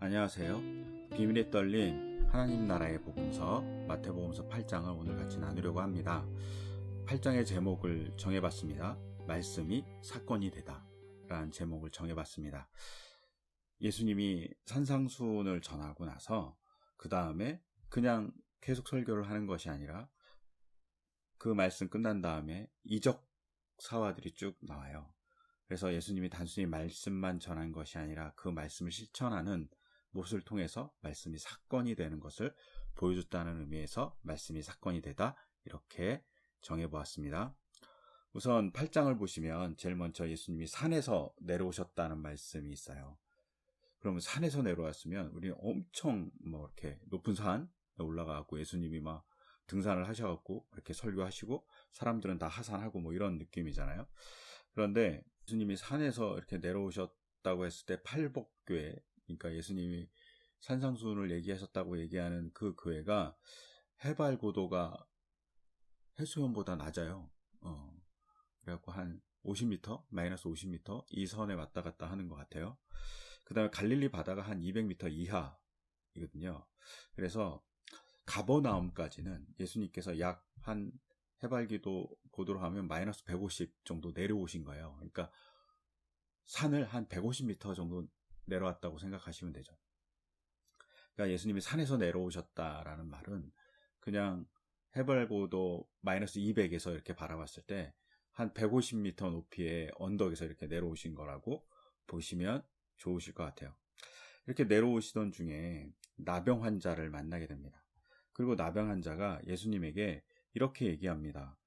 안녕하세요. 비밀의 떨림 하나님 나라의 복음서 마태복음서 8장을 오늘 같이 나누려고 합니다. 8장의 제목을 정해봤습니다. 말씀이 사건이 되다 라는 제목을 정해봤습니다. 예수님이 산상수훈을 전하고 나서 그 다음에 그냥 계속 설교를 하는 것이 아니라 그 말씀 끝난 다음에 이적 사화들이 쭉 나와요. 그래서 예수님이 단순히 말씀만 전한 것이 아니라 그 말씀을 실천하는 못을 통해서 말씀이 사건이 되는 것을 보여줬다는 의미에서 말씀이 사건이 되다 이렇게 정해보았습니다. 우선 8장을 보시면 제일 먼저 예수님이 산에서 내려오셨다는 말씀이 있어요. 그러면 산에서 내려왔으면 우리는 엄청 이렇게 높은 산에 올라가고 예수님이 막 등산을 하셔갖고 이렇게 설교하시고 사람들은 다 하산하고 이런 느낌이잖아요. 그런데 예수님이 산에서 이렇게 내려오셨다고 했을 때 팔복교회, 그러니까 예수님이 산상수훈을 얘기하셨다고 얘기하는 그 교회가 해발 고도가 해수면보다 낮아요. 그래갖고 한 50m, 마이너스 50m 이 선에 왔다 갔다 하는 것 같아요. 그 다음에 갈릴리 바다가 한 200m 이하이거든요. 그래서 가버나움까지는 예수님께서 약 한 해발기도 고도로 하면 마이너스 150 정도 내려오신 거예요. 그러니까 산을 한 150m 정도 내려왔다고 생각하시면 되죠. 그러니까 예수님이 산에서 내려오셨다라는 말은 그냥 해발고도 마이너스 200에서 이렇게 바라봤을 때 한 150m 높이의 언덕에서 이렇게 내려오신 거라고 보시면 좋으실 것 같아요. 이렇게 내려오시던 중에 나병 환자를 만나게 됩니다. 그리고 나병 환자가 예수님에게 이렇게 얘기합니다.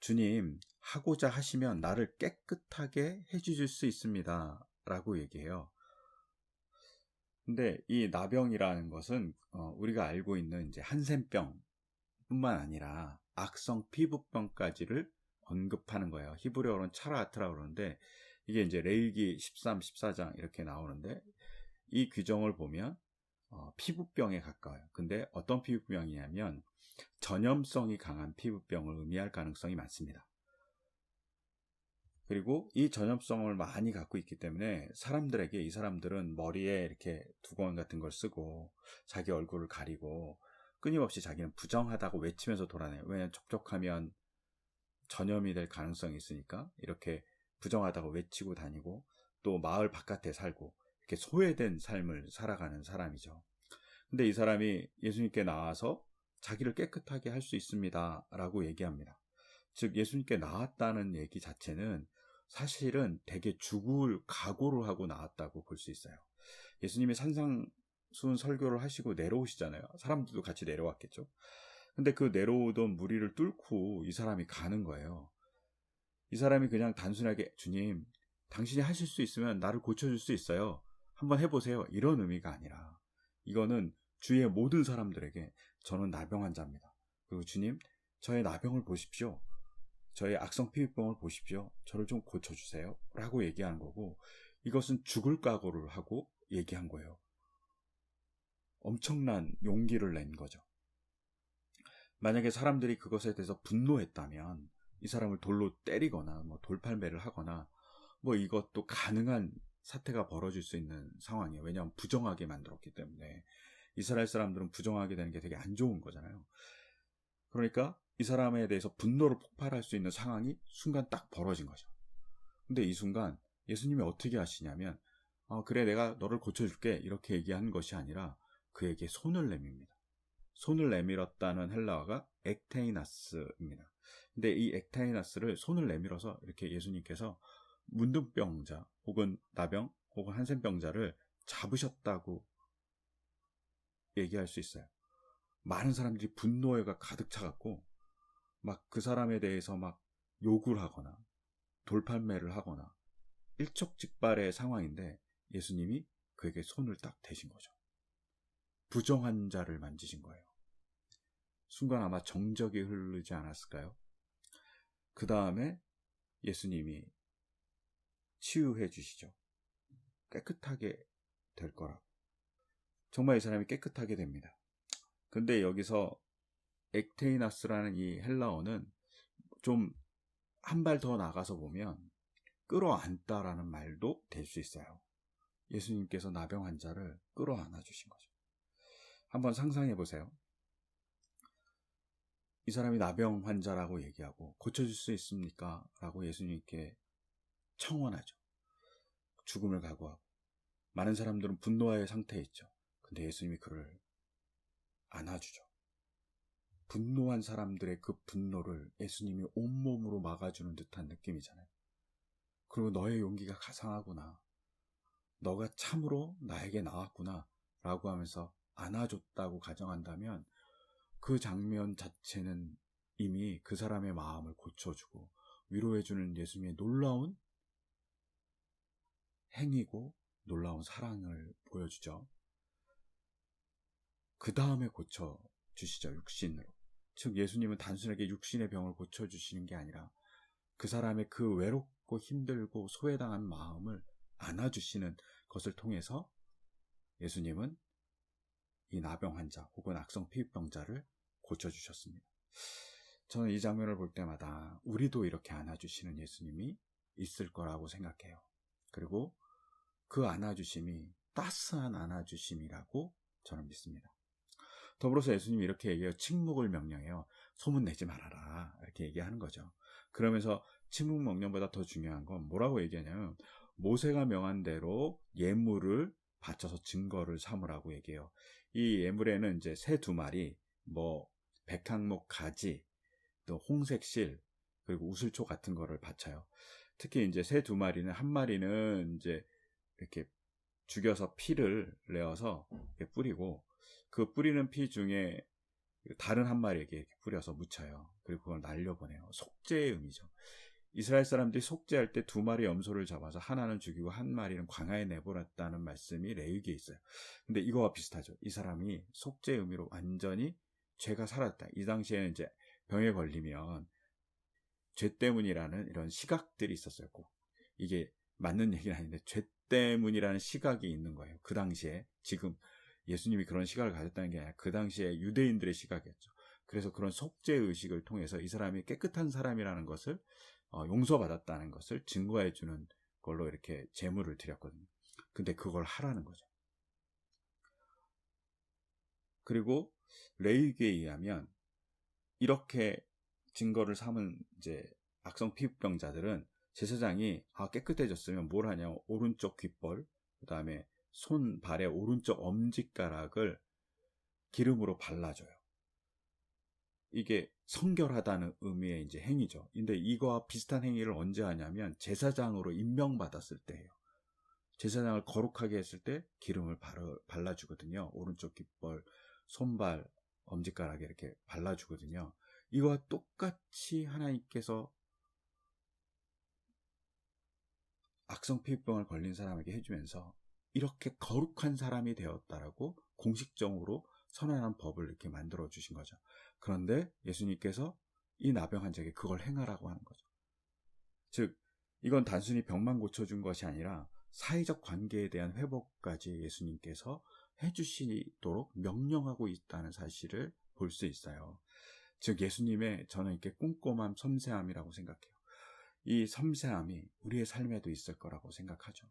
주님, 하고자 하시면 나를 깨끗하게 해주실 수 있습니다 라고 얘기해요. 근데 이 나병이라는 것은 우리가 알고 있는 이제 한센병 뿐만 아니라 악성 피부병까지를 언급하는 거예요. 히브리어로는 차라아트라고 그러는데 이게 이제 레위기 13, 14장 이렇게 나오는데 이 규정을 보면 피부병에 가까워요. 근데 어떤 피부병이냐면 전염성이 강한 피부병을 의미할 가능성이 많습니다. 그리고 이 전염성을 많이 갖고 있기 때문에 사람들에게 이 사람들은 머리에 이렇게 두건 같은 걸 쓰고 자기 얼굴을 가리고 끊임없이 자기는 부정하다고 외치면서 돌아다녀요. 왜냐하면 접촉하면 전염이 될 가능성이 있으니까 이렇게 부정하다고 외치고 다니고 또 마을 바깥에 살고 이렇게 소외된 삶을 살아가는 사람이죠. 근데 이 사람이 예수님께 나와서 자기를 깨끗하게 할 수 있습니다 라고 얘기합니다. 즉 예수님께 나왔다는 얘기 자체는 사실은 되게 죽을 각오를 하고 나왔다고 볼 수 있어요. 예수님이 산상수훈 설교를 하시고 내려오시잖아요. 사람들도 같이 내려왔겠죠. 근데 그 내려오던 무리를 뚫고 이 사람이 가는 거예요. 이 사람이 그냥 단순하게 주님, 당신이 하실 수 있으면 나를 고쳐줄 수 있어요. 한번 해보세요. 이런 의미가 아니라 이거는 주위의 모든 사람들에게 저는 나병 환자입니다. 그리고 주님, 저의 나병을 보십시오. 저의 악성 피부병을 보십시오. 저를 좀 고쳐주세요. 라고 얘기하는 거고 이것은 죽을 각오를 하고 얘기한 거예요. 엄청난 용기를 낸 거죠. 만약에 사람들이 그것에 대해서 분노했다면 이 사람을 돌로 때리거나 돌팔매를 하거나 이것도 가능한 사태가 벌어질 수 있는 상황이에요. 왜냐하면 부정하게 만들었기 때문에 이스라엘 사람들은 부정하게 되는 게 되게 안 좋은 거잖아요. 그러니까 이 사람에 대해서 분노를 폭발할 수 있는 상황이 순간 딱 벌어진 거죠. 근데 이 순간 예수님이 어떻게 하시냐면 그래 내가 너를 고쳐줄게 이렇게 얘기한 것이 아니라 그에게 손을 내밉니다. 손을 내밀었다는 헬라어가 엑테이나스입니다. 근데 이 엑테이나스를 손을 내밀어서 이렇게 예수님께서 문둥병자 혹은 나병 혹은 한센병자를 잡으셨다고 얘기할 수 있어요. 많은 사람들이 분노가 가득 차갖고 막 그 사람에 대해서 막 욕을 하거나 돌팔매를 하거나 일촉즉발의 상황인데 예수님이 그에게 손을 딱 대신 거죠. 부정한 자를 만지신 거예요. 순간 아마 정적이 흐르지 않았을까요? 그 다음에 예수님이 치유해 주시죠. 깨끗하게 될 거라고. 정말 이 사람이 깨끗하게 됩니다. 근데 여기서 엑테이나스라는 이 헬라어는 좀 한 발 더 나가서 보면 끌어안다라는 말도 될 수 있어요. 예수님께서 나병 환자를 끌어안아 주신 거죠. 한번 상상해 보세요. 이 사람이 나병 환자라고 얘기하고 고쳐줄 수 있습니까? 라고 예수님께 청원하죠. 죽음을 각오하고. 많은 사람들은 분노의 상태에 있죠. 근데 예수님이 그를 안아주죠. 분노한 사람들의 그 분노를 예수님이 온몸으로 막아주는 듯한 느낌이잖아요. 그리고 너의 용기가 가상하구나. 너가 참으로 나에게 나왔구나. 라고 하면서 안아줬다고 가정한다면 그 장면 자체는 이미 그 사람의 마음을 고쳐주고 위로해주는 예수님의 놀라운 행위고 놀라운 사랑을 보여주죠. 그 다음에 고쳐주시죠. 육신으로. 즉 예수님은 단순하게 육신의 병을 고쳐주시는 게 아니라 그 사람의 그 외롭고 힘들고 소외당한 마음을 안아주시는 것을 통해서 예수님은 이 나병 환자 혹은 악성 피부병자를 고쳐주셨습니다. 저는 이 장면을 볼 때마다 우리도 이렇게 안아주시는 예수님이 있을 거라고 생각해요. 그리고 그 안아주심이 따스한 안아주심이라고 저는 믿습니다. 더불어서 예수님이 이렇게 얘기해요. 침묵을 명령해요. 소문내지 말아라. 이렇게 얘기하는 거죠. 그러면서 침묵 명령보다 더 중요한 건 뭐라고 얘기하냐면 모세가 명한 대로 예물을 바쳐서 증거를 삼으라고 얘기해요. 이 예물에는 이제 새 2마리, 백향목 가지, 또 홍색실, 그리고 우슬초 같은 거를 바쳐요. 특히 이제 새 2마리는 한 마리는 이제 이렇게 죽여서 피를 내어서 이렇게 뿌리고 그 뿌리는 피 중에 다른 한 마리에게 이렇게 뿌려서 묻혀요. 그리고 그걸 날려보내요. 속죄의 의미죠. 이스라엘 사람들이 속죄할 때 2마리 염소를 잡아서 하나는 죽이고 한 마리는 광야에 내보냈다는 말씀이 레위기에 있어요. 근데 이거와 비슷하죠. 이 사람이 속죄의 의미로 완전히 죄가 사라졌다. 이 당시에는 이제 병에 걸리면 죄 때문이라는 이런 시각들이 있었어요. 꼭 이게 맞는 얘기는 아닌데 죄 때문이라는 시각이 있는 거예요. 그 당시에. 지금 예수님이 그런 시각을 가졌다는 게 아니라 그 당시에 유대인들의 시각이었죠. 그래서 그런 속죄의식을 통해서 이 사람이 깨끗한 사람이라는 것을 용서받았다는 것을 증거해 주는 걸로 이렇게 제물을 드렸거든요. 근데 그걸 하라는 거죠. 그리고 레위기에 의하면 이렇게 증거를 삼은 이제 악성 피부병자들은 제사장이 깨끗해졌으면 뭘 하냐, 오른쪽 귓볼, 그 다음에 손발의 오른쪽 엄지가락을 기름으로 발라줘요. 이게 성결하다는 의미의 이제 행위죠. 근데 이거와 비슷한 행위를 언제 하냐면 제사장으로 임명받았을 때예요. 제사장을 거룩하게 했을 때 기름을 발라주거든요. 오른쪽 귓볼, 손발, 엄지가락에 이렇게 발라주거든요. 이거와 똑같이 하나님께서 악성 피부병을 걸린 사람에게 해주면서 이렇게 거룩한 사람이 되었다라고 공식적으로 선언한 법을 이렇게 만들어 주신 거죠. 그런데 예수님께서 이 나병 환자에게 그걸 행하라고 하는 거죠. 즉 이건 단순히 병만 고쳐준 것이 아니라 사회적 관계에 대한 회복까지 예수님께서 해주시도록 명령하고 있다는 사실을 볼 수 있어요. 즉 예수님의 저는 이렇게 꼼꼼함, 섬세함이라고 생각해요. 이 섬세함이 우리의 삶에도 있을 거라고 생각하죠.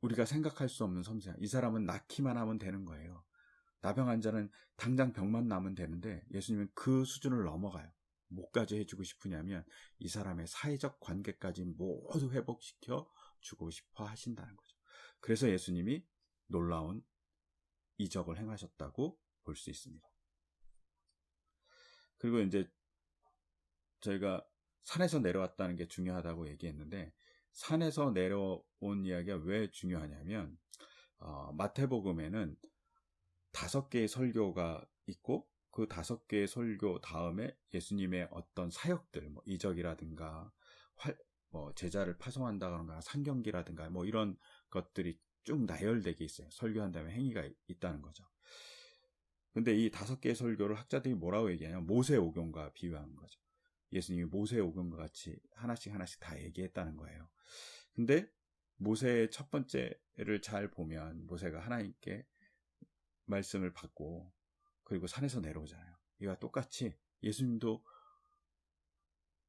우리가 생각할 수 없는 섬세함. 이 사람은 낳기만 하면 되는 거예요. 나병 환자는 당장 병만 나면 되는데 예수님은 그 수준을 넘어가요. 뭐까지 해주고 싶으냐면 이 사람의 사회적 관계까지 모두 회복시켜 주고 싶어 하신다는 거죠. 그래서 예수님이 놀라운 이적을 행하셨다고 볼 수 있습니다. 그리고 이제 저희가 산에서 내려왔다는 게 중요하다고 얘기했는데 산에서 내려온 이야기가 왜 중요하냐면 마태복음에는 5개의 설교가 있고 그 5개의 설교 다음에 예수님의 어떤 사역들, 이적이라든가 제자를 파송한다거나 상경기라든가 이런 것들이 쭉 나열되게 있어요. 설교한 다음에 행위가 있다는 거죠. 근데 이 5개의 설교를 학자들이 뭐라고 얘기하냐면 모세오경과 비유하는 거죠. 예수님이 모세오경과 같이 하나씩 다 얘기했다는 거예요. 근데 모세의 첫 번째를 잘 보면 모세가 하나님께 말씀을 받고 그리고 산에서 내려오잖아요. 이와 똑같이 예수님도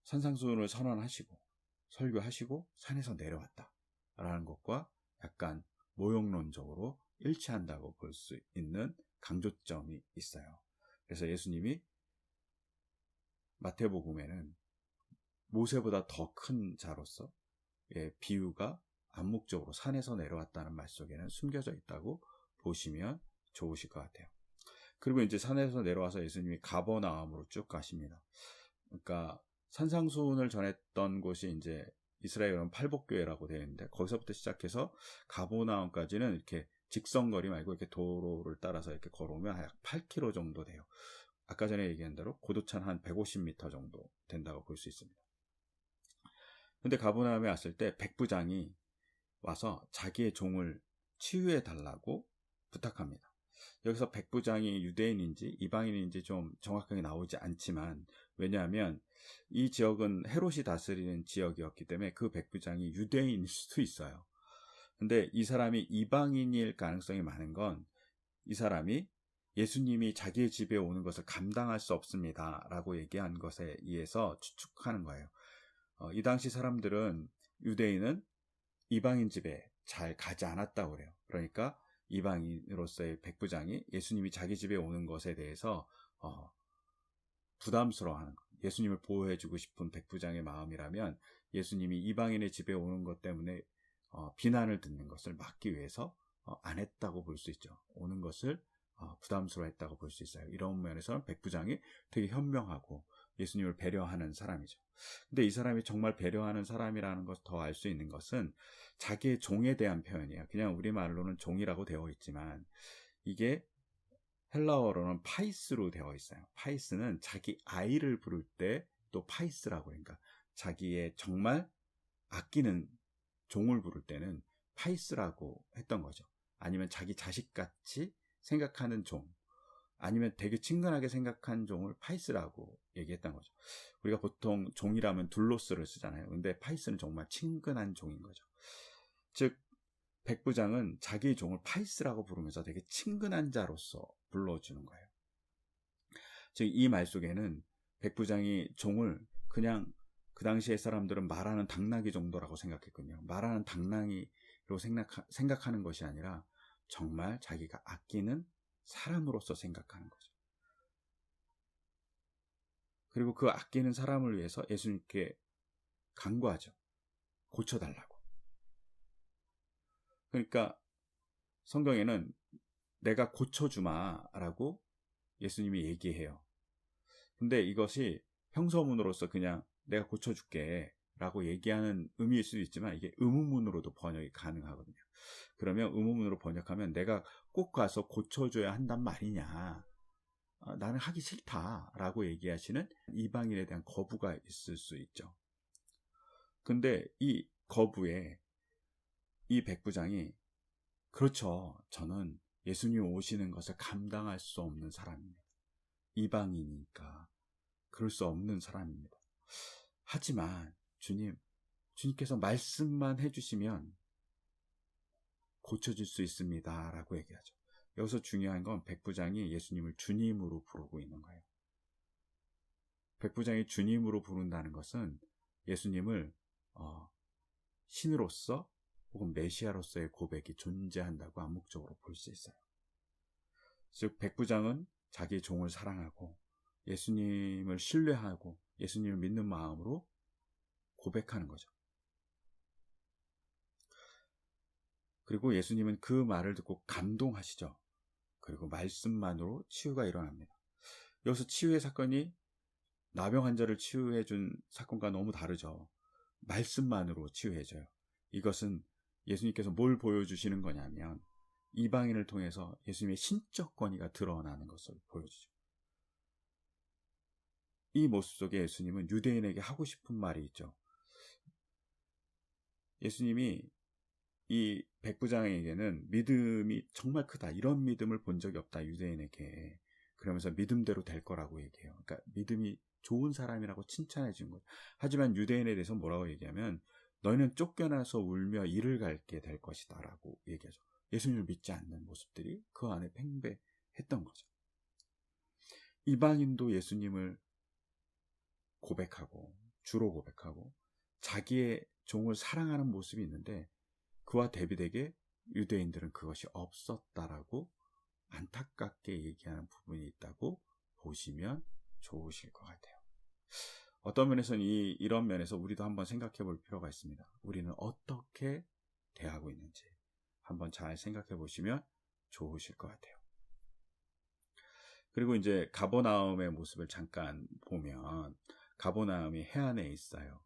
산상수훈을 선언하시고 설교하시고 산에서 내려왔다라는 것과 약간 모욕론적으로 일치한다고 볼 수 있는 강조점이 있어요. 그래서 예수님이 마태복음에는 모세보다 더 큰 자로서 비유가 암묵적으로 산에서 내려왔다는 말 속에는 숨겨져 있다고 보시면 좋으실 것 같아요. 그리고 이제 산에서 내려와서 예수님이 가버나움으로 쭉 가십니다. 그러니까 산상수훈을 전했던 곳이 이제 이스라엘은 팔복교회라고 되어 있는데 거기서부터 시작해서 가버나움까지는 이렇게 직선거리 말고 이렇게 도로를 따라서 이렇게 걸어오면 약 8km 정도 돼요. 아까 전에 얘기한 대로 고도차는 한 150m 정도 된다고 볼 수 있습니다. 근데 가버나움에 왔을 때 백부장이 와서 자기의 종을 치유해 달라고 부탁합니다. 여기서 백부장이 유대인인지 이방인인지 좀 정확하게 나오지 않지만, 왜냐하면 이 지역은 헤롯이 다스리는 지역이었기 때문에 그 백부장이 유대인일 수도 있어요. 근데 이 사람이 이방인일 가능성이 많은 건 이 사람이 예수님이 자기의 집에 오는 것을 감당할 수 없습니다 라고 얘기한 것에 의해서 추측하는 거예요. 이 당시 사람들은 유대인은 이방인 집에 잘 가지 않았다고 그래요. 그러니까 이방인으로서의 백부장이 예수님이 자기 집에 오는 것에 대해서 부담스러워하는 거예요. 예수님을 보호해주고 싶은 백부장의 마음이라면 예수님이 이방인의 집에 오는 것 때문에 비난을 듣는 것을 막기 위해서 안 했다고 볼 수 있죠. 오는 것을 부담스러워했다고 볼 수 있어요. 이런 면에서는 백부장이 되게 현명하고 예수님을 배려하는 사람이죠. 근데 이 사람이 정말 배려하는 사람이라는 것을 더 알 수 있는 것은 자기의 종에 대한 표현이에요. 그냥 우리말로는 종이라고 되어 있지만 이게 헬라어로는 파이스로 되어 있어요. 파이스는 자기 아이를 부를 때 또 파이스라고, 그러니까 자기의 정말 아끼는 종을 부를 때는 파이스라고 했던 거죠. 아니면 자기 자식같이 생각하는 종, 아니면 되게 친근하게 생각한 종을 파이스라고 얘기했던 거죠. 우리가 보통 종이라면 둘로스를 쓰잖아요. 근데 파이스는 정말 친근한 종인 거죠. 즉 백부장은 자기의 종을 파이스라고 부르면서 되게 친근한 자로서 불러주는 거예요. 즉 이 말 속에는 백부장이 종을 그냥 그 당시의 사람들은 말하는 당나귀 정도라고 생각했거든요. 말하는 당나귀로 생각하는 것이 아니라 정말 자기가 아끼는 사람으로서 생각하는 거죠. 그리고 그 아끼는 사람을 위해서 예수님께 간구하죠. 고쳐달라고. 그러니까 성경에는 내가 고쳐주마라고 예수님이 얘기해요. 근데 이것이 평서문으로서 그냥 내가 고쳐줄게 라고 얘기하는 의미일 수도 있지만 이게 의문문으로도 번역이 가능하거든요. 그러면 의문문으로 번역하면 내가 꼭 가서 고쳐줘야 한단 말이냐, 나는 하기 싫다라고 얘기하시는 이방인에 대한 거부가 있을 수 있죠. 근데 이 거부에 이 백부장이 그렇죠. 저는 예수님 오시는 것을 감당할 수 없는 사람입니다. 이방인이니까 그럴 수 없는 사람입니다. 하지만 주님께서 말씀만 해주시면 고쳐질 수 있습니다 라고 얘기하죠. 여기서 중요한 건 백부장이 예수님을 주님으로 부르고 있는 거예요. 백부장이 주님으로 부른다는 것은 예수님을 신으로서 혹은 메시아로서의 고백이 존재한다고 암묵적으로 볼 수 있어요. 즉 백부장은 자기 종을 사랑하고 예수님을 신뢰하고 예수님을 믿는 마음으로 고백하는 거죠. 그리고 예수님은 그 말을 듣고 감동하시죠. 그리고 말씀만으로 치유가 일어납니다. 여기서 치유의 사건이 나병 환자를 치유해준 사건과 너무 다르죠. 말씀만으로 치유해줘요. 이것은 예수님께서 뭘 보여주시는 거냐면 이방인을 통해서 예수님의 신적 권위가 드러나는 것을 보여주죠. 이 모습 속에 예수님은 유대인에게 하고 싶은 말이 있죠. 예수님이 이 백부장에게는 믿음이 정말 크다, 이런 믿음을 본 적이 없다, 유대인에게. 그러면서 믿음대로 될 거라고 얘기해요. 그러니까 믿음이 좋은 사람이라고 칭찬해 준 거예요. 하지만 유대인에 대해서 뭐라고 얘기하면 너희는 쫓겨나서 울며 이를 갈게 될 것이다 라고 얘기하죠. 예수님을 믿지 않는 모습들이 그 안에 팽배했던 거죠. 이방인도 예수님을 고백하고 주로 고백하고 자기의 종을 사랑하는 모습이 있는데 그와 대비되게 유대인들은 그것이 없었다라고 안타깝게 얘기하는 부분이 있다고 보시면 좋으실 것 같아요. 어떤 면에서는 이런 면에서 우리도 한번 생각해 볼 필요가 있습니다. 우리는 어떻게 대하고 있는지 한번 잘 생각해 보시면 좋으실 것 같아요. 그리고 이제 가버나움의 모습을 잠깐 보면 가버나움이 해안에 있어요.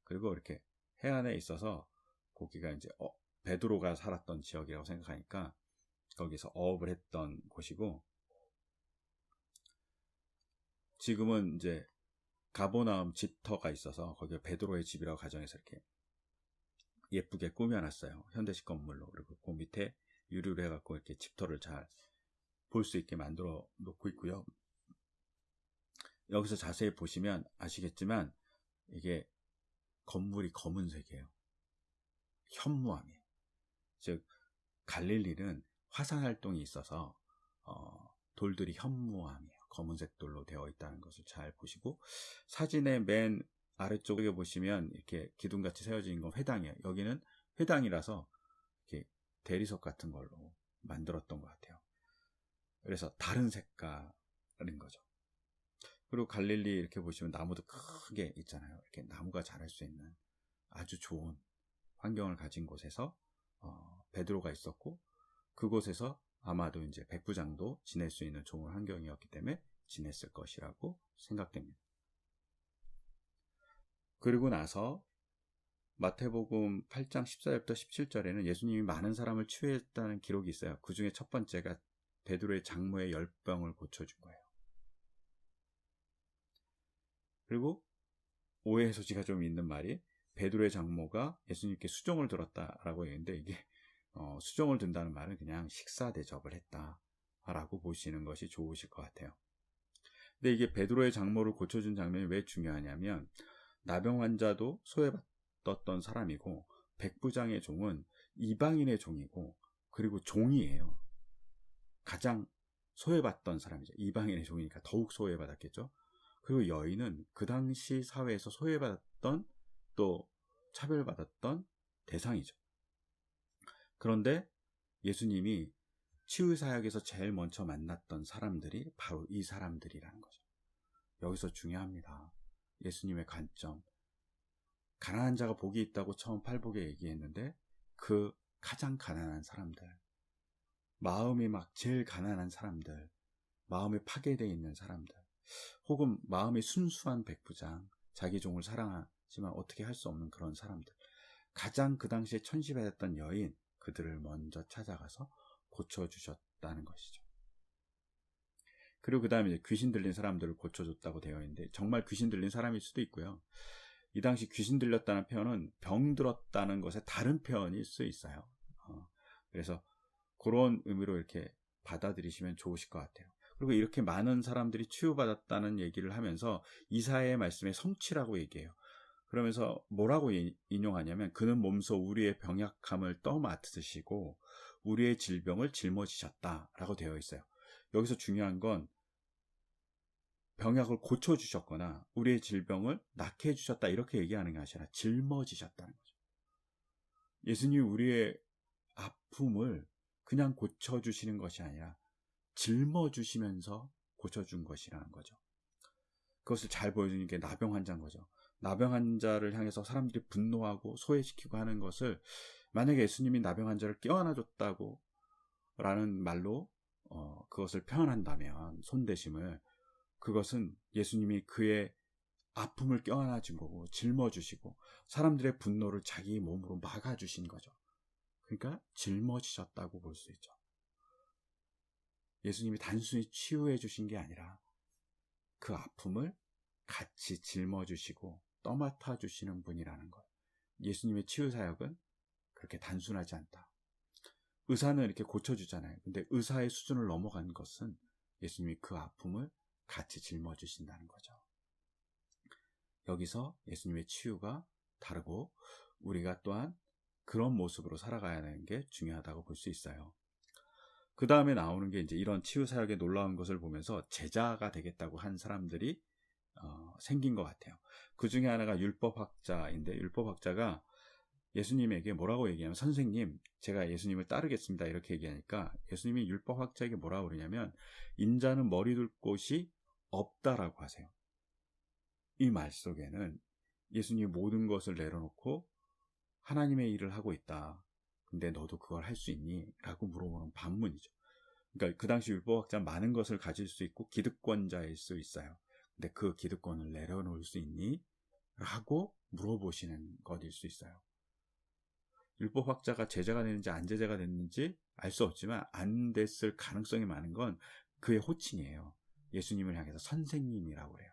그리고 이렇게 해안에 있어서 거기가 이제 베드로가 살았던 지역이라고 생각하니까 거기서 어업을 했던 곳이고, 지금은 이제 가버나움 집터가 있어서 거기가 베드로의 집이라고 가정해서 이렇게 예쁘게 꾸며놨어요. 현대식 건물로. 그리고 그 밑에 유리로 해갖고 이렇게 집터를 잘 볼 수 있게 만들어 놓고 있고요. 여기서 자세히 보시면 아시겠지만 이게 건물이 검은색이에요. 현무암이에요. 즉 갈릴리는 화산 활동이 있어서 돌들이 현무암이에요. 검은색 돌로 되어 있다는 것을 잘 보시고, 사진의 맨 아래쪽에 보시면 이렇게 기둥같이 세워져 있는 건 회당이에요. 여기는 회당이라서 이렇게 대리석 같은 걸로 만들었던 것 같아요. 그래서 다른 색깔인 거죠. 그리고 갈릴리 이렇게 보시면 나무도 크게 있잖아요. 이렇게 나무가 자랄 수 있는 아주 좋은 환경을 가진 곳에서 베드로가 있었고, 그곳에서 아마도 이제 백부장도 지낼 수 있는 좋은 환경이었기 때문에 지냈을 것이라고 생각됩니다. 그리고 나서 마태복음 8장 14절부터 17절에는 예수님이 많은 사람을 치유했다는 기록이 있어요. 그 중에 첫 번째가 베드로의 장모의 열병을 고쳐준 거예요. 그리고 오해의 소지가 좀 있는 말이, 베드로의 장모가 예수님께 수종을 들었다라고 했는데, 이게 수종을 든다는 말은 그냥 식사 대접을 했다라고 보시는 것이 좋으실 것 같아요. 근데 이게 베드로의 장모를 고쳐준 장면이 왜 중요하냐면, 나병 환자도 소외받았던 사람이고, 백부장의 종은 이방인의 종이고, 그리고 종이에요. 가장 소외받던 사람이죠. 이방인의 종이니까 더욱 소외받았겠죠. 그리고 여인은 그 당시 사회에서 소외받았던, 또 차별받았던 대상이죠. 그런데 예수님이 치유사역에서 제일 먼저 만났던 사람들이 바로 이 사람들이라는 거죠. 여기서 중요합니다. 예수님의 관점. 가난한 자가 복이 있다고 처음 팔복에 얘기했는데, 그 가장 가난한 사람들, 마음이 막 제일 가난한 사람들, 마음이 파괴되어 있는 사람들, 혹은 마음이 순수한 백부장, 자기 종을 사랑하지만 어떻게 할 수 없는 그런 사람들, 가장 그 당시에 천시받았던 여인, 그들을 먼저 찾아가서 고쳐주셨다는 것이죠. 그리고 그 다음에 귀신 들린 사람들을 고쳐줬다고 되어 있는데, 정말 귀신 들린 사람일 수도 있고요. 이 당시 귀신 들렸다는 표현은 병 들었다는 것의 다른 표현일 수 있어요. 그래서 그런 의미로 이렇게 받아들이시면 좋으실 것 같아요. 그리고 이렇게 많은 사람들이 치유받았다는 얘기를 하면서 이사야의 말씀에 성취라고 얘기해요. 그러면서 뭐라고 인용하냐면, 그는 몸소 우리의 병약함을 떠맡으시고 우리의 질병을 짊어지셨다라고 되어 있어요. 여기서 중요한 건 병약을 고쳐주셨거나 우리의 질병을 낫게 해주셨다 이렇게 얘기하는 게 아니라 짊어지셨다는 거죠. 예수님이 우리의 아픔을 그냥 고쳐주시는 것이 아니라 짊어주시면서 고쳐준 것이라는 거죠. 그것을 잘 보여주는 게 나병 환자인 거죠. 나병 환자를 향해서 사람들이 분노하고 소외시키고 하는 것을, 만약에 예수님이 나병 환자를 껴안아줬다고 라는 말로 그것을 표현한다면, 손대심을, 그것은 예수님이 그의 아픔을 껴안아준 거고 짊어주시고 사람들의 분노를 자기 몸으로 막아주신 거죠. 그러니까 짊어지셨다고 볼 수 있죠. 예수님이 단순히 치유해 주신 게 아니라 그 아픔을 같이 짊어주시고 떠맡아 주시는 분이라는 것. 예수님의 치유 사역은 그렇게 단순하지 않다. 의사는 이렇게 고쳐주잖아요. 근데 의사의 수준을 넘어간 것은 예수님이 그 아픔을 같이 짊어주신다는 거죠. 여기서 예수님의 치유가 다르고 우리가 또한 그런 모습으로 살아가야 하는 게 중요하다고 볼 수 있어요. 그 다음에 나오는 게 이제 이런 치유 사역의 놀라운 것을 보면서 제자가 되겠다고 한 사람들이 생긴 것 같아요. 그 중에 하나가 율법학자인데, 율법학자가 예수님에게 뭐라고 얘기하면, 선생님, 제가 예수님을 따르겠습니다, 이렇게 얘기하니까 예수님이 율법학자에게 뭐라고 그러냐면, 인자는 머리 둘 곳이 없다라고 하세요. 이 말 속에는 예수님이 모든 것을 내려놓고 하나님의 일을 하고 있다. 근데 너도 그걸 할 수 있니? 라고 물어보는 반문이죠. 그러니까 그 당시 율법학자는 많은 것을 가질 수 있고 기득권자일 수 있어요. 근데 그 기득권을 내려놓을 수 있니? 라고 물어보시는 것일 수 있어요. 율법학자가 제자가 됐는지 안 제자가 됐는지 알 수 없지만 안 됐을 가능성이 많은 건 그의 호칭이에요. 예수님을 향해서 선생님이라고 그래요.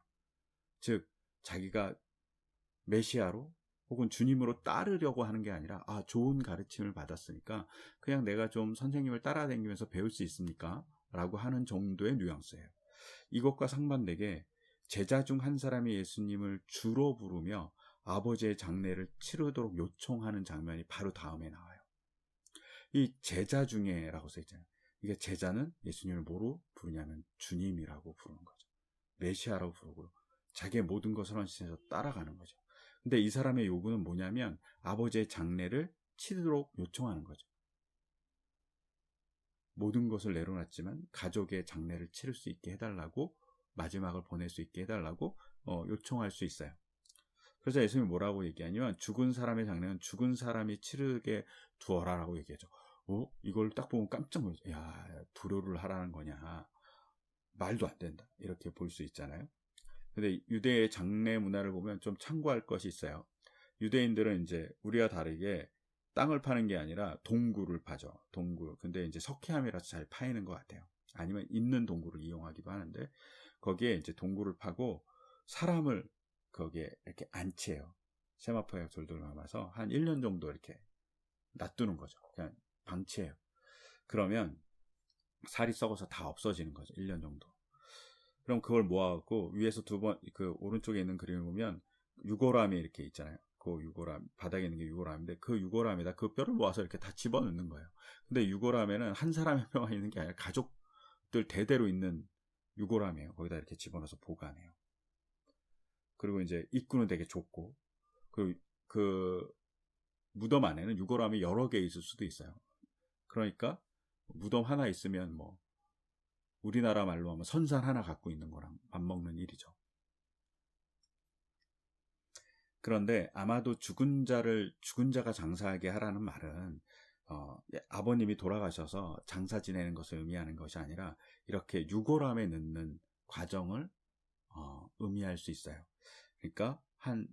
즉 자기가 메시아로 혹은 주님으로 따르려고 하는 게 아니라, 좋은 가르침을 받았으니까 그냥 내가 좀 선생님을 따라다니면서 배울 수 있습니까? 라고 하는 정도의 뉘앙스예요. 이것과 상반되게 제자 중 한 사람이 예수님을 주로 부르며 아버지의 장례를 치르도록 요청하는 장면이 바로 다음에 나와요. 이 제자 중에라고 써있잖아요. 이게 제자는 예수님을 뭐로 부르냐면 주님이라고 부르는 거죠. 메시아라고 부르고 자기의 모든 것을 헌신해서 따라가는 거죠. 근데 이 사람의 요구는 뭐냐면 아버지의 장례를 치르도록 요청하는 거죠. 모든 것을 내려놨지만 가족의 장례를 치를 수 있게 해달라고, 마지막을 보낼 수 있게 해달라고 요청할 수 있어요. 그래서 예수님이 뭐라고 얘기하냐면, 죽은 사람의 장례는 죽은 사람이 치르게 두어라 라고 얘기하죠. 이걸 딱 보면 깜짝 놀라죠. 야, 불효를 하라는 거냐, 말도 안 된다, 이렇게 볼 수 있잖아요. 근데 유대의 장례 문화를 보면 좀 참고할 것이 있어요. 유대인들은 이제 우리와 다르게 땅을 파는 게 아니라 동굴을 파죠. 동굴. 근데 이제 석회암이라서 잘 파이는 것 같아요. 아니면 있는 동굴을 이용하기도 하는데, 거기에 이제 동굴을 파고 사람을 거기에 이렇게 안치해요. 세마포약 돌돌 감아서 한 1년 정도 이렇게 놔두는 거죠. 그냥 방치해요. 그러면 살이 썩어서 다 없어지는 거죠. 1년 정도. 그럼 그걸 모아갖고 위에서 그 오른쪽에 있는 그림을 보면 유골함이 이렇게 있잖아요. 그 유골함, 바닥에 있는 게 유골함인데 그 유골함에다 그 뼈를 모아서 이렇게 다 집어넣는 거예요. 근데 유골함에는 한 사람의 뼈가 있는 게 아니라 가족들 대대로 있는 유골함이에요. 거기다 이렇게 집어넣어서 보관해요. 그리고 이제 입구는 되게 좁고, 그 무덤 안에는 유골함이 여러 개 있을 수도 있어요. 그러니까 무덤 하나 있으면 뭐 우리나라 말로 하면 선산 하나 갖고 있는 거랑 맞먹는 일이죠. 그런데 아마도 죽은 자가 장사하게 하라는 말은 아버님이 돌아가셔서 장사 지내는 것을 의미하는 것이 아니라 이렇게 유골함에 넣는 과정을 의미할 수 있어요. 그러니까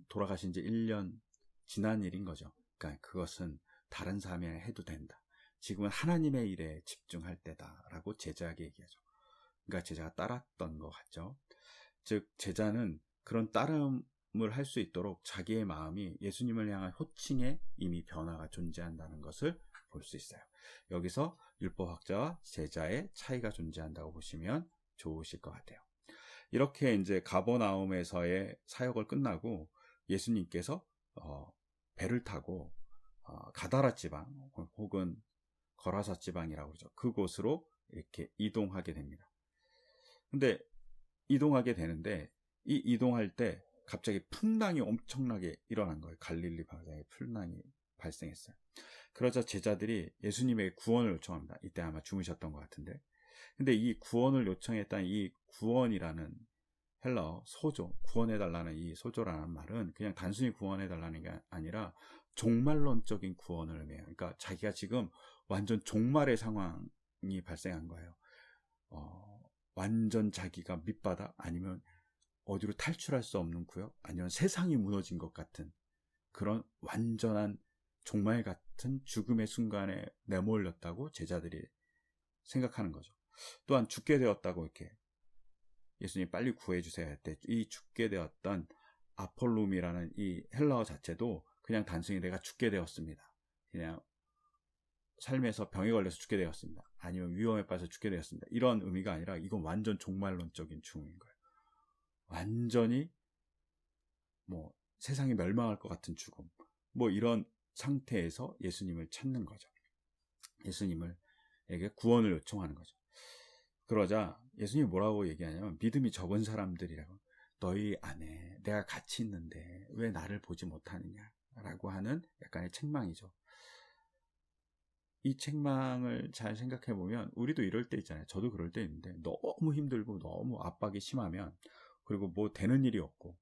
돌아가신 지 1년 지난 일인 거죠. 그러니까 그것은 다른 삶에 해도 된다. 지금은 하나님의 일에 집중할 때다라고 제자에게 얘기하죠. 그러니까 제자가 따랐던 것 같죠. 즉 제자는 그런 따름을 할 수 있도록 자기의 마음이 예수님을 향한 호칭에 이미 변화가 존재한다는 것을 볼 수 있어요. 여기서 율법학자와 제자의 차이가 존재한다고 보시면 좋으실 것 같아요. 이렇게 이제 가버나움에서의 사역을 끝나고 예수님께서 배를 타고 가다라 지방 혹은 거라사 지방이라고 그러죠. 그곳으로 이렇게 이동하게 됩니다. 근데 이동하게 되는데 이 이동할 때 갑자기 풍랑이 엄청나게 일어난 거예요. 갈릴리 바다에 풍랑이 발생했어요. 그러자 제자들이 예수님의 구원을 요청합니다. 이때 아마 주무셨던 것 같은데. 근데 이 구원을 요청했던 이 구원이라는 헬라어 소조, 구원해달라는 이 소조라는 말은 그냥 단순히 구원해달라는 게 아니라 종말론적인 구원을 의미해요. 그러니까 자기가 지금 완전 종말의 상황이 발생한 거예요. 완전 자기가 밑바닥, 아니면 어디로 탈출할 수 없는 구역, 아니면 세상이 무너진 것 같은 그런 완전한 종말 같은 죽음의 순간에 내몰렸다고 제자들이 생각하는 거죠. 또한 죽게 되었다고 이렇게 예수님 빨리 구해주세요 할 때 이 죽게 되었던 아폴룸이라는 이 헬라어 자체도 그냥 단순히 내가 죽게 되었습니다, 그냥 삶에서 병에 걸려서 죽게 되었습니다, 아니면 위험에 빠져서 죽게 되었습니다, 이런 의미가 아니라 이건 완전 종말론적인 죽음인 거예요. 완전히 뭐 세상이 멸망할 것 같은 죽음, 뭐 이런 상태에서 예수님을 찾는 거죠. 예수님에게 구원을 요청하는 거죠. 그러자 예수님이 뭐라고 얘기하냐면, 믿음이 적은 사람들이라고, 너희 안에 내가 같이 있는데 왜 나를 보지 못하느냐, 라고 하는 약간의 책망이죠. 이 책망을 잘 생각해 보면 우리도 이럴 때 있잖아요. 저도 그럴 때 있는데 너무 힘들고 너무 압박이 심하면, 그리고 뭐 되는 일이 없고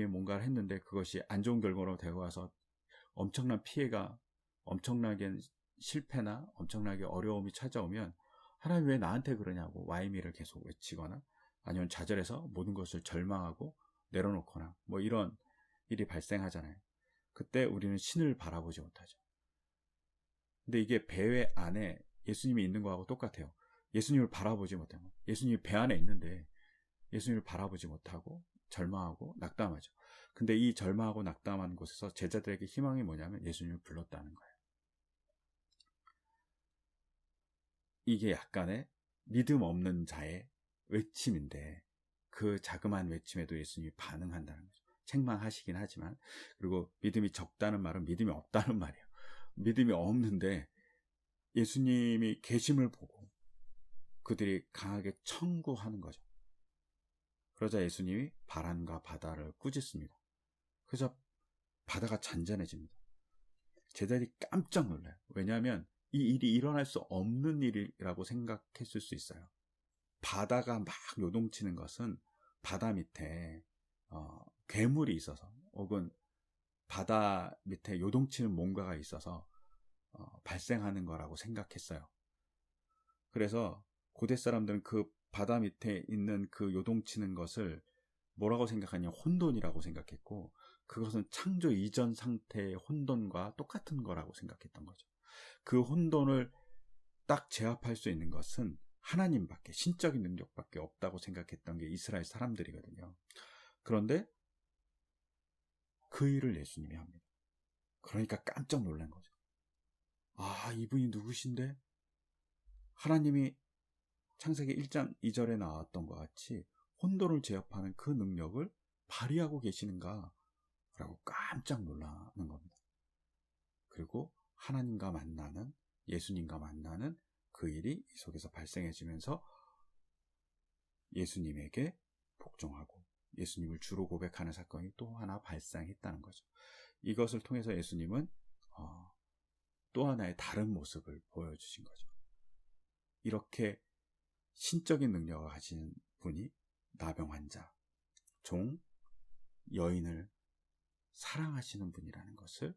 뭔가를 했는데 그것이 안 좋은 결과로 되고 와서 엄청난 피해가, 엄청나게 실패나 엄청나게 어려움이 찾아오면 하나님 왜 나한테 그러냐고 와이미를 계속 외치거나 아니면 좌절해서 모든 것을 절망하고 내려놓거나 뭐 이런 일이 발생하잖아요. 그때 우리는 신을 바라보지 못하죠. 근데 이게 배 안에 예수님이 있는 거하고 똑같아요. 예수님을 바라보지 못하고, 예수님이 배 안에 있는데 예수님을 바라보지 못하고 절망하고 낙담하죠. 근데 이 절망하고 낙담한 곳에서 제자들에게 희망이 뭐냐면 예수님을 불렀다는 거예요. 이게 약간의 믿음 없는 자의 외침인데 그 자그마한 외침에도 예수님이 반응한다는 거죠. 책망하시긴 하지만, 그리고 믿음이 적다는 말은 믿음이 없다는 말이에요. 믿음이 없는데 예수님이 계심을 보고 그들이 강하게 청구하는 거죠. 그러자 예수님이 바람과 바다를 꾸짖습니다. 그래서 바다가 잔잔해집니다. 제자들이 깜짝 놀라요. 왜냐하면 이 일이 일어날 수 없는 일이라고 생각했을 수 있어요. 바다가 막 요동치는 것은 바다 밑에 괴물이 있어서, 혹은 바다 밑에 요동치는 뭔가가 있어서 발생하는 거라고 생각했어요. 그래서 고대 사람들은 그 바다 밑에 있는 그 요동치는 것을 뭐라고 생각하냐, 혼돈이라고 생각했고, 그것은 창조 이전 상태의 혼돈과 똑같은 거라고 생각했던 거죠. 그 혼돈을 딱 제압할 수 있는 것은 하나님밖에, 신적인 능력밖에 없다고 생각했던 게 이스라엘 사람들이거든요. 그런데 그 일을 예수님이 합니다. 그러니까 깜짝 놀란 거죠. 아, 이분이 누구신데? 하나님이 창세기 1장 2절에 나왔던 것 같이 혼돈을 제압하는 그 능력을 발휘하고 계시는가? 라고 깜짝 놀라는 겁니다. 그리고 하나님과 만나는, 예수님과 만나는 그 일이 이 속에서 발생해지면서 예수님에게 복종하고 예수님을 주로 고백하는 사건이 또 하나 발생했다는 거죠. 이것을 통해서 예수님은 또 하나의 다른 모습을 보여주신 거죠. 이렇게 신적인 능력을 가진 분이 나병 환자, 종, 여인을 사랑하시는 분이라는 것을,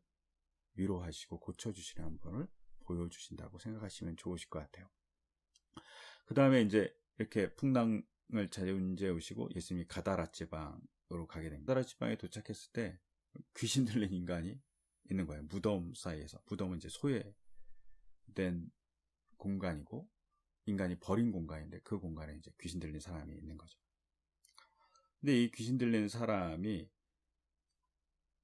위로하시고 고쳐주시는 분을 보여주신다고 생각하시면 좋으실 것 같아요. 그 다음에 이제 이렇게 풍랑을 잠재우시고 예수님이 가다라 지방으로 가게 됩니다. 가다라 지방에 도착했을 때 귀신 들린 인간이 있는 거예요. 무덤 사이에서. 무덤은 이제 소외된 공간이고 인간이 버린 공간인데 그 공간에 이제 귀신 들린 사람이 있는 거죠. 근데 이 귀신 들린 사람이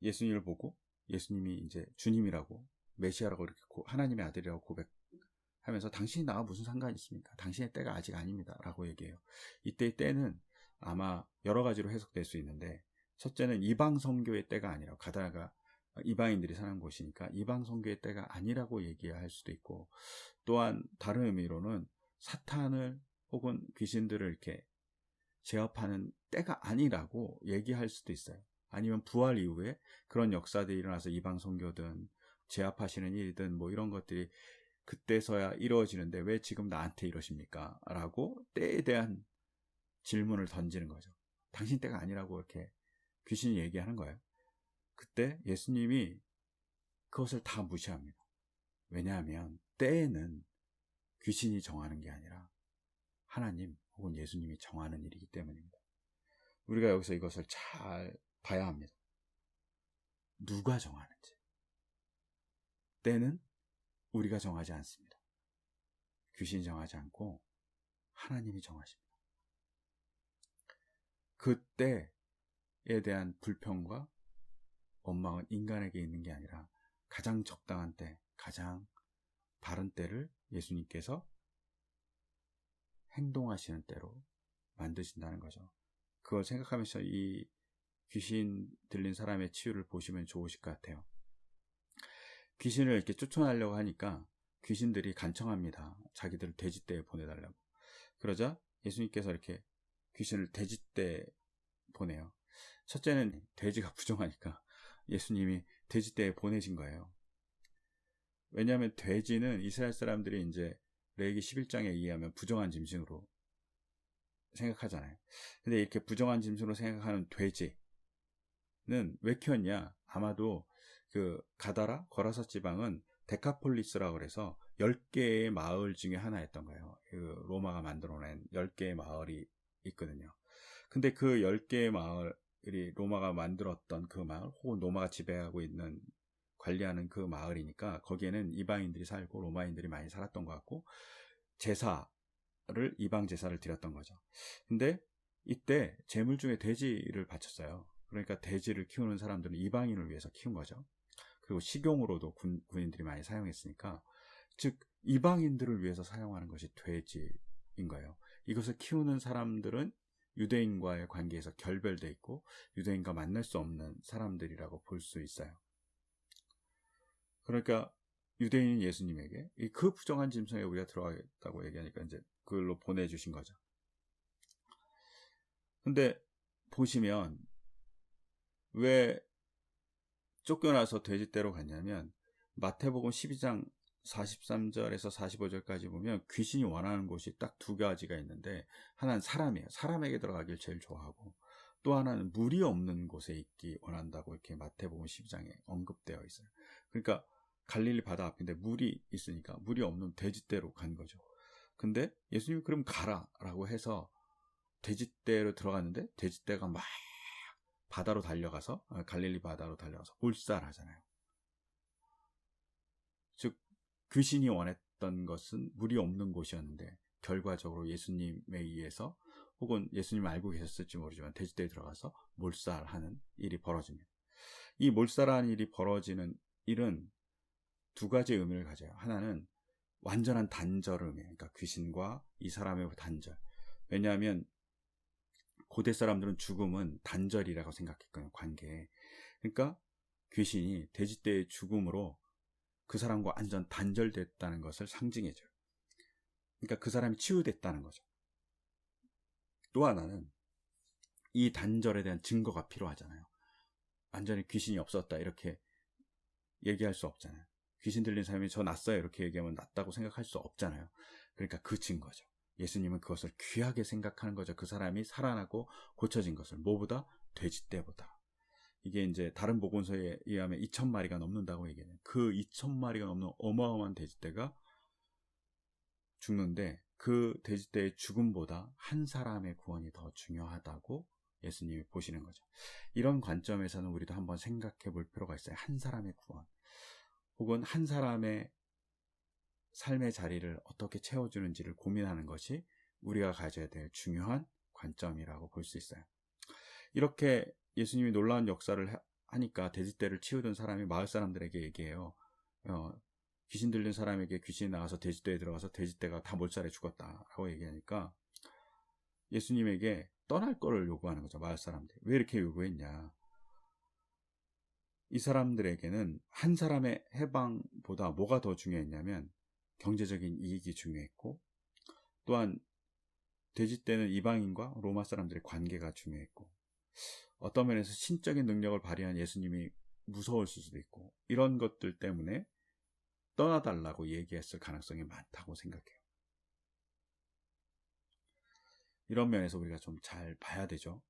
예수님을 보고, 예수님이 이제 주님이라고, 메시아라고, 이렇게 하나님의 아들이라고 고백하면서 당신이 나와 무슨 상관이 있습니까? 당신의 때가 아직 아닙니다 라고 얘기해요. 이때의 때는 아마 여러 가지로 해석될 수 있는데, 첫째는 이방 선교의 때가 아니라, 가다가 이방인들이 사는 곳이니까 이방 선교의 때가 아니라고 얘기할 수도 있고, 또한 다른 의미로는 사탄을 혹은 귀신들을 이렇게 제압하는 때가 아니라고 얘기할 수도 있어요. 아니면 부활 이후에 그런 역사들이 일어나서 이방 선교든 제압하시는 일이든 뭐 이런 것들이 그때서야 이루어지는데 왜 지금 나한테 이러십니까? 라고 때에 대한 질문을 던지는 거죠. 당신 때가 아니라고 이렇게 귀신이 얘기하는 거예요. 그때 예수님이 그것을 다 무시합니다. 왜냐하면 때에는 귀신이 정하는 게 아니라 하나님 혹은 예수님이 정하는 일이기 때문입니다. 우리가 여기서 이것을 잘 봐야 합니다. 누가 정하는지. 때는 우리가 정하지 않습니다. 귀신이 정하지 않고 하나님이 정하십니다. 그 때에 대한 불평과 원망은 인간에게 있는 게 아니라 가장 적당한 때, 가장 바른 때를 예수님께서 행동하시는 때로 만드신다는 거죠. 그걸 생각하면서 이 귀신 들린 사람의 치유를 보시면 좋으실 것 같아요. 귀신을 이렇게 쫓아내려고 하니까 귀신들이 간청합니다. 자기들을 돼지떼에 보내달라고. 그러자 예수님께서 이렇게 귀신을 돼지떼에 보내요. 첫째는 돼지가 부정하니까 예수님이 돼지떼에 보내신 거예요. 왜냐하면 돼지는 이스라엘 사람들이 이제 레위기 11장에 의하면 부정한 짐승으로 생각하잖아요. 근데 이렇게 부정한 짐승으로 생각하는 돼지는 왜 키웠냐? 아마도 그 가다라, 거라사 지방은 데카폴리스라고 그래서 10개의 마을 중에 하나였던 거예요. 그 로마가 만들어낸 10개의 마을이 있거든요. 근데 그 10개의 마을이 로마가 만들었던 그 마을, 혹은 로마가 지배하고 있는, 관리하는 그 마을이니까 거기에는 이방인들이 살고 로마인들이 많이 살았던 것 같고, 이방 제사를 드렸던 거죠. 근데 이때 제물 중에 돼지를 바쳤어요. 그러니까 돼지를 키우는 사람들은 이방인을 위해서 키운 거죠. 그리고 식용으로도 군인들이 많이 사용했으니까, 즉 이방인들을 위해서 사용하는 것이 돼지인 거예요. 이것을 키우는 사람들은 유대인과의 관계에서 결별돼 있고 유대인과 만날 수 없는 사람들이라고 볼 수 있어요. 그러니까 유대인인 예수님에게 그 부정한 짐승에 우리가 들어가겠다고 얘기하니까 이제 그걸로 보내주신 거죠. 근데 보시면 왜 쫓겨나서 돼지떼로 갔냐면, 마태복음 12장 43절에서 45절까지 보면 귀신이 원하는 곳이 딱 두 가지가 있는데, 하나는 사람이에요. 사람에게 들어가길 제일 좋아하고, 또 하나는 물이 없는 곳에 있기 원한다고 이렇게 마태복음 12장에 언급되어 있어요. 그러니까 갈릴리 바다 앞인데 물이 있으니까 물이 없는 돼지떼로 간 거죠. 근데 예수님이 그럼 가라라고 해서 돼지떼로 들어갔는데, 돼지떼가 막 바다로 달려가서, 갈릴리 바다로 달려가서 몰살하잖아요. 즉 귀신이 원했던 것은 물이 없는 곳이었는데, 결과적으로 예수님에 의해서, 혹은 예수님을 알고 계셨을지 모르지만 돼지떼에 들어가서 몰살하는 일이 벌어집니다. 이 몰살하는 일이 벌어지는 일은 두 가지 의미를 가져요. 하나는 완전한 단절을 의미해요. 그러니까 귀신과 이 사람의 단절. 왜냐하면 고대 사람들은 죽음은 단절이라고 생각했거든요. 관계에. 그러니까 귀신이 돼지떼의 죽음으로 그 사람과 완전 단절됐다는 것을 상징해줘요. 그러니까 그 사람이 치유됐다는 거죠. 또 하나는 이 단절에 대한 증거가 필요하잖아요. 완전히 귀신이 없었다 이렇게 얘기할 수 없잖아요. 귀신 들린 사람이 저 낫어요 이렇게 얘기하면 낫다고 생각할 수 없잖아요. 그러니까 그 증거죠. 예수님은 그것을 귀하게 생각하는 거죠. 그 사람이 살아나고 고쳐진 것을. 뭐보다? 돼지떼보다. 이게 이제 다른 복음서에 의하면 2,000마리가 넘는다고 얘기해요. 그 2,000마리가 넘는 어마어마한 돼지떼가 죽는데, 그 돼지떼의 죽음보다 한 사람의 구원이 더 중요하다고 예수님이 보시는 거죠. 이런 관점에서는 우리도 한번 생각해 볼 필요가 있어요. 한 사람의 구원, 혹은 한 사람의 삶의 자리를 어떻게 채워주는지를 고민하는 것이 우리가 가져야 될 중요한 관점이라고 볼 수 있어요. 이렇게 예수님이 놀라운 역사를 하니까 돼지떼를 치우던 사람이 마을 사람들에게 얘기해요. 귀신 들린 사람에게 귀신이 나가서 돼지떼에 들어가서 돼지떼가 다 몰살해 죽었다라고 얘기하니까 예수님에게 떠날 거를 요구하는 거죠. 마을 사람들이. 왜 이렇게 요구했냐. 이 사람들에게는 한 사람의 해방보다 뭐가 더 중요했냐면 경제적인 이익이 중요했고, 또한 돼지떼는 이방인과 로마 사람들의 관계가 중요했고, 어떤 면에서 신적인 능력을 발휘한 예수님이 무서울 수도 있고, 이런 것들 때문에 떠나달라고 얘기했을 가능성이 많다고 생각해요. 이런 면에서 우리가 좀 잘 봐야 되죠.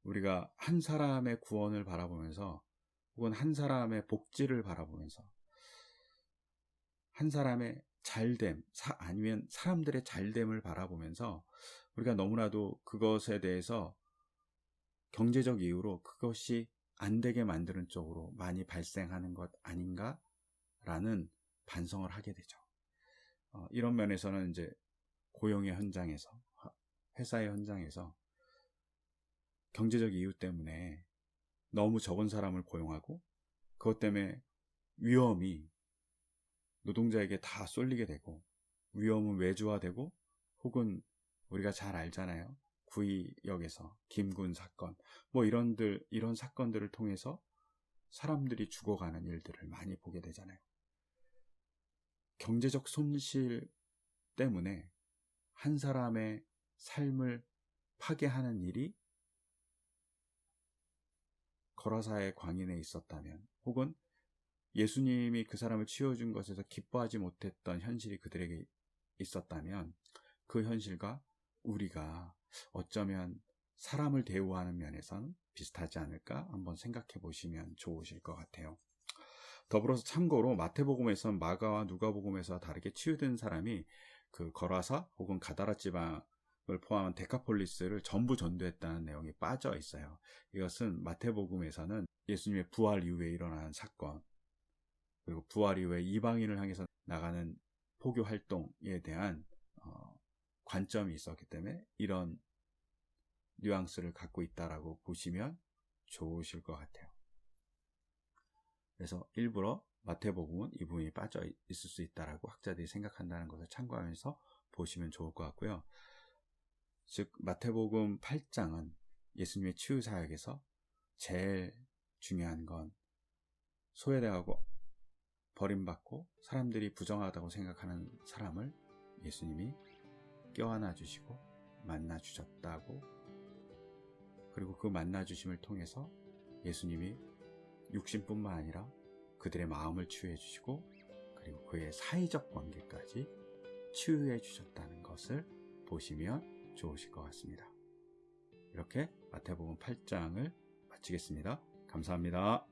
우리가 한 사람의 구원을 바라보면서, 혹은 한 사람의 복지를 바라보면서, 한 사람의 잘됨, 아니면 사람들의 잘됨을 바라보면서 우리가 너무나도 그것에 대해서 경제적 이유로 그것이 안 되게 만드는 쪽으로 많이 발생하는 것 아닌가라는 반성을 하게 되죠. 이런 면에서는 이제 고용의 현장에서, 회사의 현장에서 경제적 이유 때문에 너무 적은 사람을 고용하고, 그것 때문에 위험이 노동자에게 다 쏠리게 되고, 위험은 외주화되고, 혹은 우리가 잘 알잖아요. 구의역에서 김군 사건, 뭐 이런 사건들을 통해서 사람들이 죽어가는 일들을 많이 보게 되잖아요. 경제적 손실 때문에 한 사람의 삶을 파괴하는 일이 거라사의 광인에 있었다면, 혹은 예수님이 그 사람을 치워준 것에서 기뻐하지 못했던 현실이 그들에게 있었다면 그 현실과 우리가 어쩌면 사람을 대우하는 면에선 비슷하지 않을까 한번 생각해 보시면 좋으실 것 같아요. 더불어서 참고로 마태복음에서는 마가와 누가복음에서 다르게 치유된 사람이 그 거라사 혹은 가다라 지방을 포함한 데카폴리스를 전부 전도했다는 내용이 빠져 있어요. 이것은 마태복음에서는 예수님의 부활 이후에 일어난 사건, 그리고 부활 이후에 이방인을 향해서 나가는 포교 활동에 대한 관점이 있었기 때문에 이런 뉘앙스를 갖고 있다라고 보시면 좋으실 것 같아요. 그래서 일부러 마태복음은 이 부분이 빠져 있을 수 있다라고 학자들이 생각한다는 것을 참고하면서 보시면 좋을 것 같고요. 즉 마태복음 8장은 예수님의 치유 사역에서 제일 중요한 건 소외당하고 버림받고 사람들이 부정하다고 생각하는 사람을 예수님이 껴안아 주시고 만나 주셨다고, 그리고 그 만나 주심을 통해서 예수님이 육신뿐만 아니라 그들의 마음을 치유해 주시고 그리고 그의 사회적 관계까지 치유해 주셨다는 것을 보시면 좋으실 것 같습니다. 이렇게 마태복음 8장을 마치겠습니다. 감사합니다.